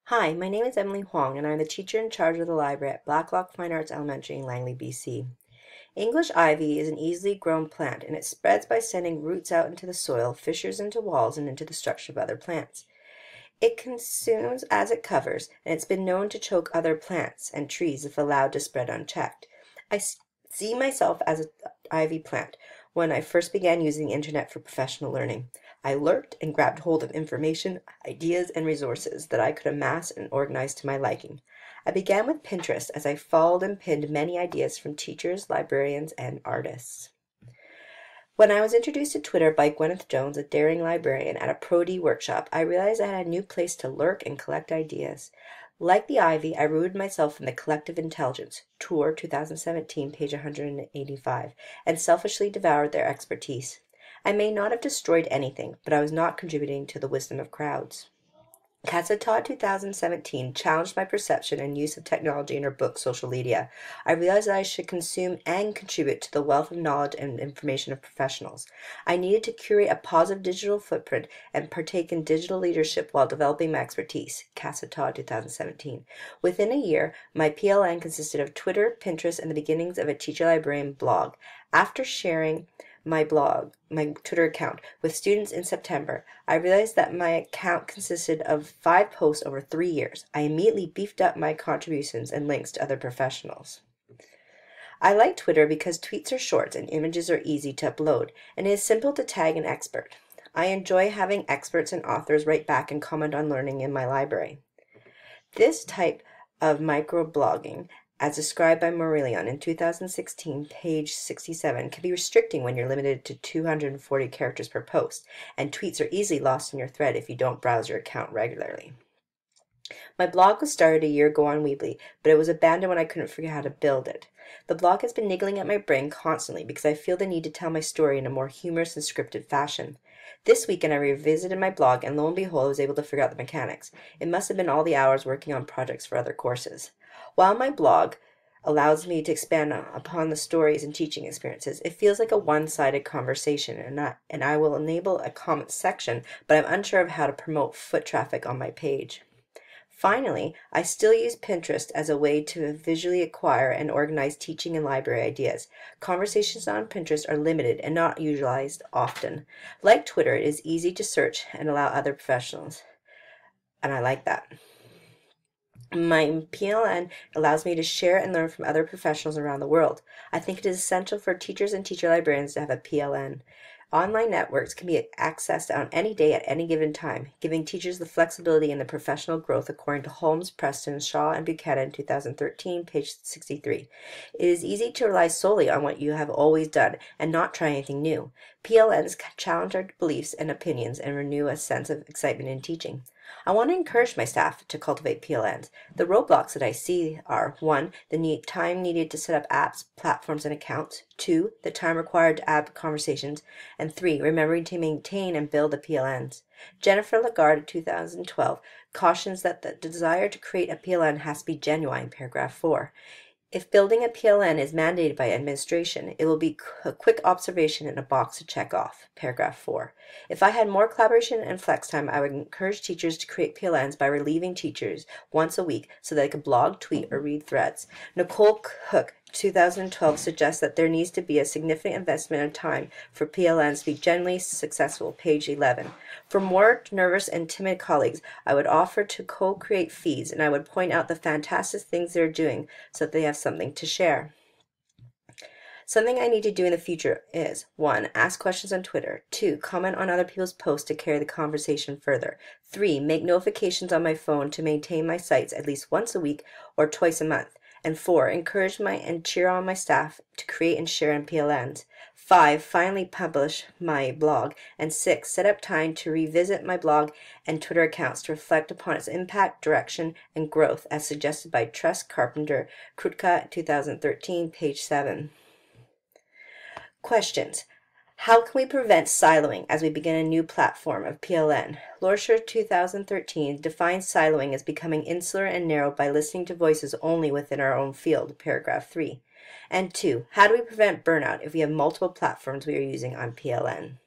Hi, my name is Emily Huang, and I'm the teacher in charge of the library at Blacklock Fine Arts Elementary in Langley, BC. English ivy is an easily grown plant, and it spreads by sending roots out into the soil, fissures into walls, and into the structure of other plants. It consumes as it covers, and it's been known to choke other plants and trees if allowed to spread unchecked. See myself as an ivy plant when I first began using the internet for professional learning. I lurked and grabbed hold of information, ideas, and resources that I could amass and organize to my liking. I began with Pinterest as I followed and pinned many ideas from teachers, librarians, and artists. When I was introduced to Twitter by Gwyneth Jones, a daring librarian, at a Pro-D workshop, I realized I had a new place to lurk and collect ideas. Like the ivy, I rooted myself in the collective intelligence, Tour 2017, page 185, and selfishly devoured their expertise. I may not have destroyed anything, but I was not contributing to the wisdom of crowds. Casa Todd 2017 challenged my perception and use of technology in her book Social Media. I realized that I should consume and contribute to the wealth of knowledge and information of professionals. I needed to curate a positive digital footprint and partake in digital leadership while developing my expertise. Casa Todd 2017. Within a year, my PLN consisted of Twitter, Pinterest, and the beginnings of a teacher librarian blog. After sharing my Twitter account, with students in September, I realized that my account consisted of 5 posts over 3 years. I immediately beefed up my contributions and links to other professionals. I like Twitter because tweets are short and images are easy to upload, and it is simple to tag an expert. I enjoy having experts and authors write back and comment on learning in my library. This type of microblogging, as described by Morelion in 2016, page 67, can be restricting when you're limited to 240 characters per post, and tweets are easily lost in your thread if you don't browse your account regularly. My blog was started a year ago on Weebly, but it was abandoned when I couldn't figure out how to build it. The blog has been niggling at my brain constantly because I feel the need to tell my story in a more humorous and scripted fashion. This weekend I revisited my blog, and lo and behold, I was able to figure out the mechanics. It must have been all the hours working on projects for other courses. While my blog allows me to expand upon the stories and teaching experiences, it feels like a one-sided conversation, and I will enable a comment section, but I'm unsure of how to promote foot traffic on my page. Finally, I still use Pinterest as a way to visually acquire and organize teaching and library ideas. Conversations on Pinterest are limited and not utilized often. Like Twitter, it is easy to search and allow other professionals, and I like that. My PLN allows me to share and learn from other professionals around the world. I think it is essential for teachers and teacher librarians to have a PLN. Online networks can be accessed on any day at any given time, giving teachers the flexibility and the professional growth according to Holmes, Preston, Shaw, and Buchanan 2013, page 63. It is easy to rely solely on what you have always done and not try anything new. PLNs challenge our beliefs and opinions and renew a sense of excitement in teaching. I want to encourage my staff to cultivate PLNs. The roadblocks that I see are 1. The time needed to set up apps, platforms, and accounts. 2. The time required to add conversations. And 3. Remembering to maintain and build the PLNs. Jennifer Lagarde, 2012, cautions that the desire to create a PLN has to be genuine, paragraph 4. If building a PLN is mandated by administration, it will be a quick observation and a box to check off, paragraph 4. If I had more collaboration and flex time, I would encourage teachers to create PLNs by relieving teachers once a week so they could blog, tweet, or read threads. Nicole Cook, 2012, suggests that there needs to be a significant investment of time for PLNs to be genuinely successful, page 11. For more nervous and timid colleagues, I would offer to co-create feeds, and I would point out the fantastic things they're doing so that they have something to share. Something I need to do in the future is 1. Ask questions on Twitter. 2. Comment on other people's posts to carry the conversation further. 3. Make notifications on my phone to maintain my sites at least once a week or twice a month. And 4. Encourage and cheer on my staff to create and share in PLNs. 5. Finally publish my blog. And 6. Set up time to revisit my blog and Twitter accounts to reflect upon its impact, direction, and growth as suggested by Tress Carpenter, Krutka, 2013, page 7. Questions. How can we prevent siloing as we begin a new platform of PLN? Lorscher 2013 defines siloing as becoming insular and narrow by listening to voices only within our own field, paragraph 3. And 2. How do we prevent burnout if we have multiple platforms we are using on PLN?